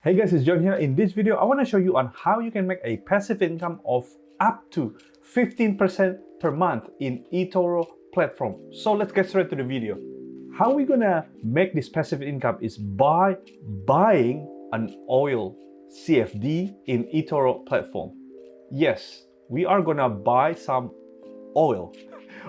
Hey guys, it's John here. In this video, I want to show you on how you can make a passive income of up to 15% per month in Etoro platform. So let's get straight to the video. How we're gonna make this passive income is by buying an oil CFD in Etoro platform. Yes, we are gonna buy some oil.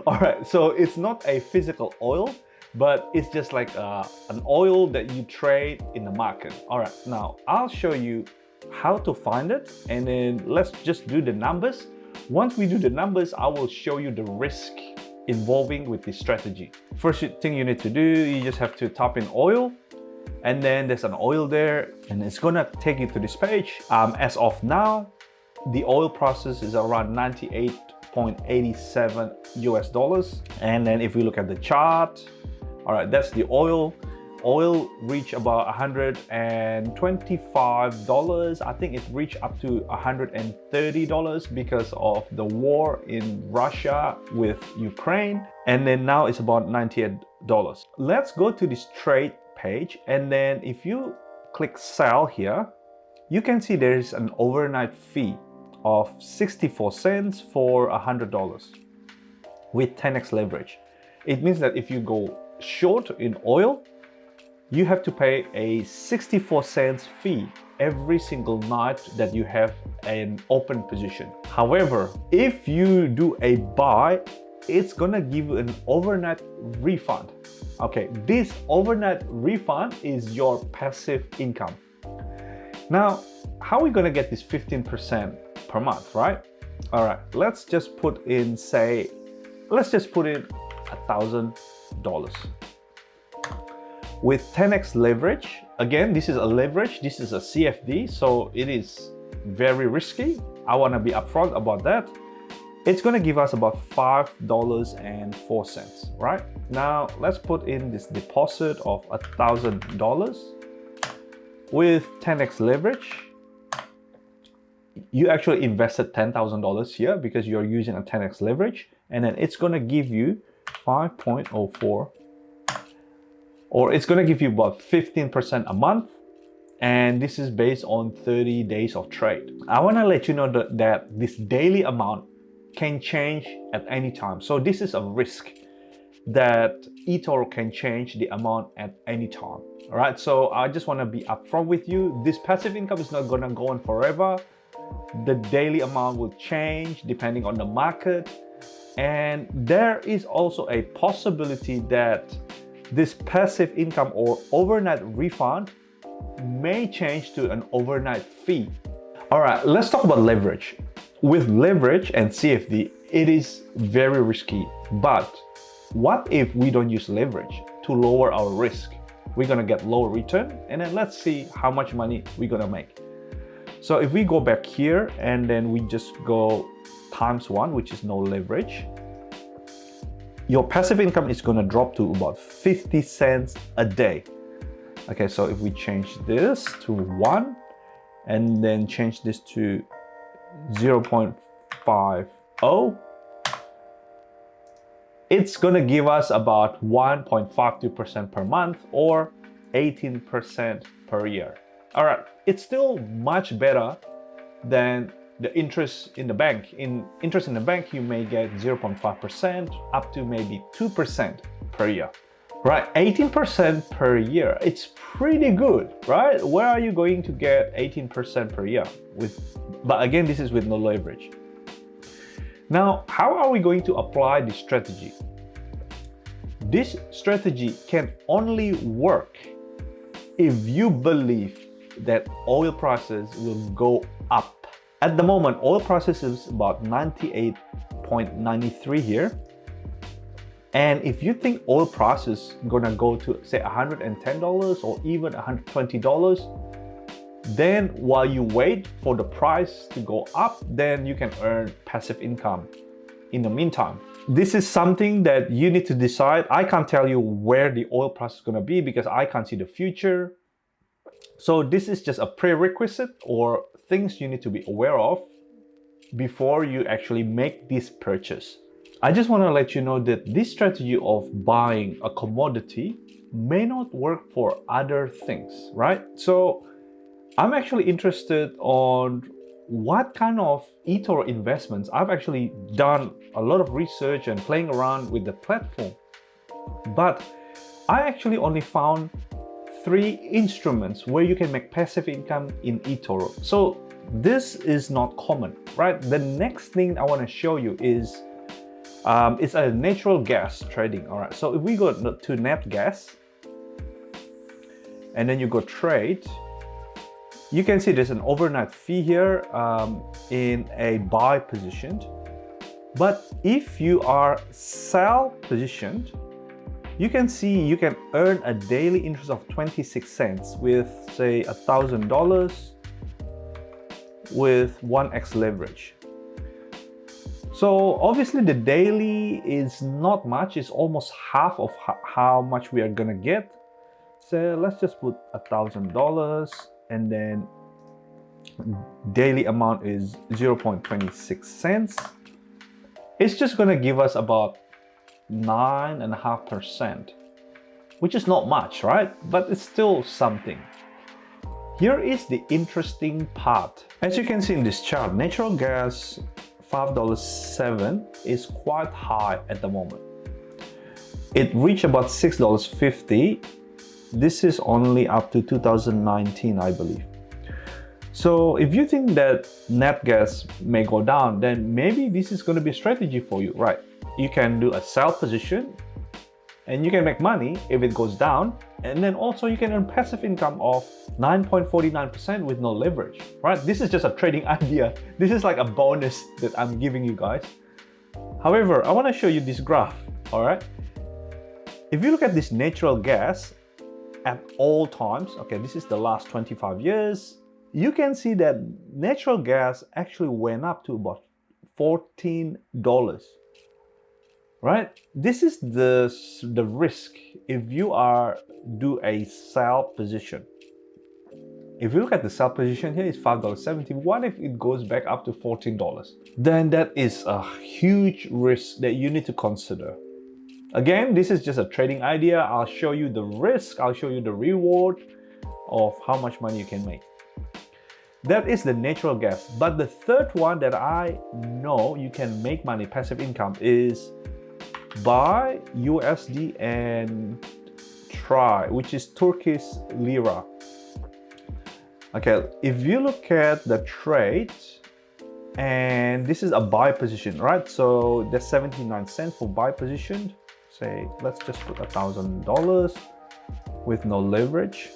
All right, so it's not a physical oil, but it's just like an oil that you trade in the market. All right, now I'll show you how to find it, and then let's just do the numbers. Once we do the numbers, I will show you the risk involving with this strategy. First thing you need to do, you just have to type in oil, and then there's an oil there, and it's gonna take you to this page. As of now, the oil price is around 98.87 US dollars. And then if we look at the chart, all right, that's the oil. Oil reached about $125. I think it reached up to $130 because of the war in Russia with Ukraine. And then now it's about $98. Let's go to this trade page. And then if you click sell here, you can see there's an overnight fee of 64 cents for $100 with 10x leverage. It means that if you go short in oil, you have to pay a 64 cents fee every single night that you have an open position. However, if you do a buy, it's gonna give you an overnight refund. Okay, this overnight refund is your passive income. Now, how are we gonna get this 15% per month, right? All right, let's just put in, let's just put in $1,000 with 10x leverage. Again, this is a leverage, this is a CFD, so it is very risky. I want to be upfront about that. It's going to give us about $5.04, right? Now let's put in this deposit of $1,000 with 10x leverage. You actually invested $10,000 here because you're using a 10x leverage, and then it's going to give you 5.04, or it's going to give you about 15% a month, and this is based on 30 days of trade. I want to let you know that this daily amount can change at any time. So this is a risk that eToro can change the amount at any time. All right, so I just want to be upfront with you. This passive income is not going to go on forever. The daily amount will change depending on the market, and there is also a possibility that this passive income or overnight refund may change to an overnight fee. All right, let's talk about leverage. With leverage and CFD, it is very risky, but what if we don't use leverage to lower our risk? We're gonna get lower return, and then let's see how much money we're gonna make. So if we go back here and then we just go ×1, which is no leverage, your passive income is going to drop to about 50 cents a day. Okay, so if we change this to 1 and then change this to 0.50, it's going to give us about 1.52% per month or 18% per year. All right, it's still much better than the interest in the bank. In interest in the bank, you may get 0.5% up to maybe 2% per year. Right, 18% per year. It's pretty good, right? Where are you going to get 18% per year but again, this is with no leverage. Now, how are we going to apply this strategy? This strategy can only work if you believe that oil prices will go up. At the moment, oil prices is about 98.93 here. And if you think oil prices gonna go to say $110 or even $120, then while you wait for the price to go up, then you can earn passive income in the meantime. This is something that you need to decide. I can't tell you where the oil price is gonna be because I can't see the future. So this is just a prerequisite or things you need to be aware of before you actually make this purchase. I just want to let you know that this strategy of buying a commodity may not work for other things, right? So I'm actually interested on what kind of Etoro investments. I've actually done a lot of research and playing around with the platform, but I actually only found 3 instruments where you can make passive income in Etoro. So this is not common, right? The next thing I want to show you is it's a natural gas trading. All right, so if we go to nat gas and then you go trade, you can see there's an overnight fee here in a buy positioned. But if you are sell positioned, you can see you can earn a daily interest of 26 cents with say $1,000 with 1x leverage. So obviously the daily is not much, it's almost half of how much we are gonna get. So let's just put $1,000 and then daily amount is 0.26 cents. It's just gonna give us about 9.5%, which is not much, right? But it's still something. Here is the interesting part. As you can see in this chart, natural gas $5.07 is quite high at the moment. It reached about $6.50. This is only up to 2019, I believe. So if you think that nat gas may go down, then maybe this is going to be a strategy for you, right? You can do a sell position and you can make money if it goes down, and then also you can earn passive income of 9.49% with no leverage, right? This is just a trading idea. This is like a bonus that I'm giving you guys. However, I want to show you this graph, all right? If you look at this natural gas at all times, okay, this is the last 25 years, you can see that natural gas actually went up to about $14, right? This is the risk if you do a sell position. If you look at the sell position here, it's $5.70. What if it goes back up to $14? Then that is a huge risk that you need to consider. Again, this is just a trading idea. I'll show you the risk, I'll show you the reward of how much money you can make. That is the natural gas. But the third one that I know you can make money, passive income, is buy USD and try, which is Turkish lira. Okay, if you look at the trade, and this is a buy position, right? So there's 79 cents for buy position. Say, let's just put $1,000 with no leverage.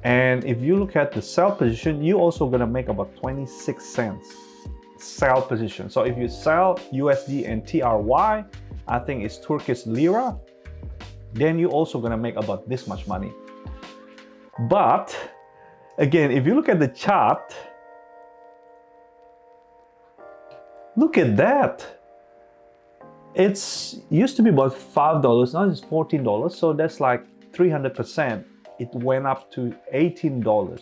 And if you look at the sell position, you're also gonna make about 26 cents sell position. So if you sell USD and TRY, I think it's Turkish lira, then you're also gonna make about this much money. But again, if you look at the chart, look at that. It's used to be about $5, now it's $14. So that's like 300%. It went up to $18.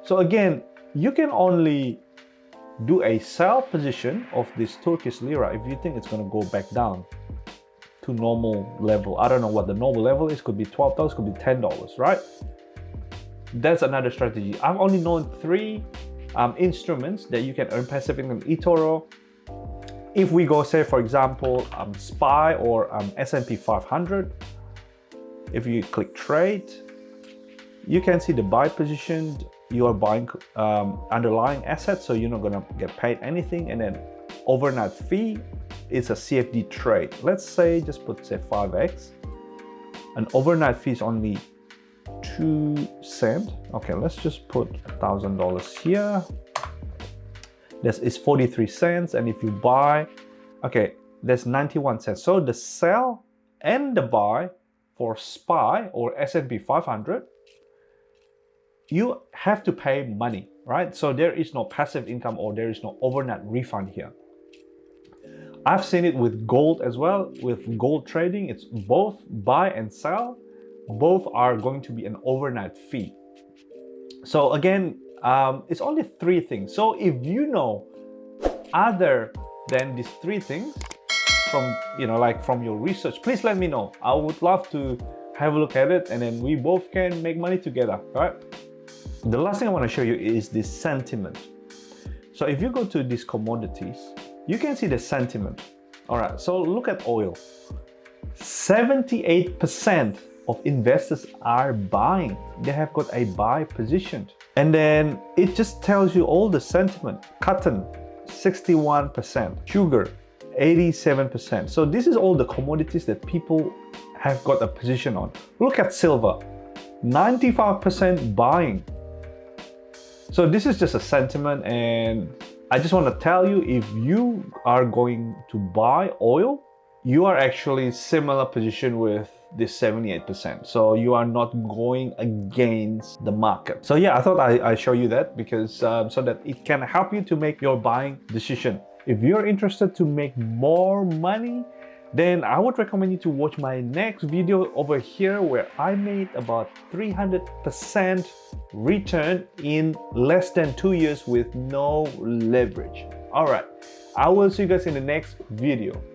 So again, you can only do a sell position of this Turkish lira if you think it's going to go back down to normal level. I don't know what the normal level is. Could be $12, could be $10, right? That's another strategy. I've only known 3 instruments that you can earn passive income in Etoro. If we go, say for example, SPY or S&P 500, if you click trade, you can see the buy position. You are buying underlying assets, so you're not gonna get paid anything. And then overnight fee is a CFD trade. Let's say, just put say 5x. An overnight fee is only 2 cents. Okay, let's just put $1,000 here. This is 43 cents. And if you buy, okay, there's 91 cents. So the sell and the buy for SPY or S&P 500, you have to pay money, right? So there is no passive income or there is no overnight refund here. I've seen it with gold as well. With gold trading, it's both buy and sell. Both are going to be an overnight fee. So again, it's only 3 things. So if you know other than these 3 things from, like from your research, please let me know. I would love to have a look at it, and then we both can make money together, all right? The last thing I want to show you is the sentiment. So if you go to these commodities, you can see the sentiment. All right, so look at oil. 78% of investors are buying. They have got a buy position. And then it just tells you all the sentiment. Cotton, 61%. Sugar, 87%. So this is all the commodities that people have got a position on. Look at silver, 95% buying. So this is just a sentiment, and I just want to tell you, if you are going to buy oil, you are actually similar position with this 78%. So you are not going against the market. So yeah, I thought I show you that because so that it can help you to make your buying decision. If you're interested to make more money, then I would recommend you to watch my next video over here, where I made about 300% return in less than 2 years with no leverage. All right, I will see you guys in the next video.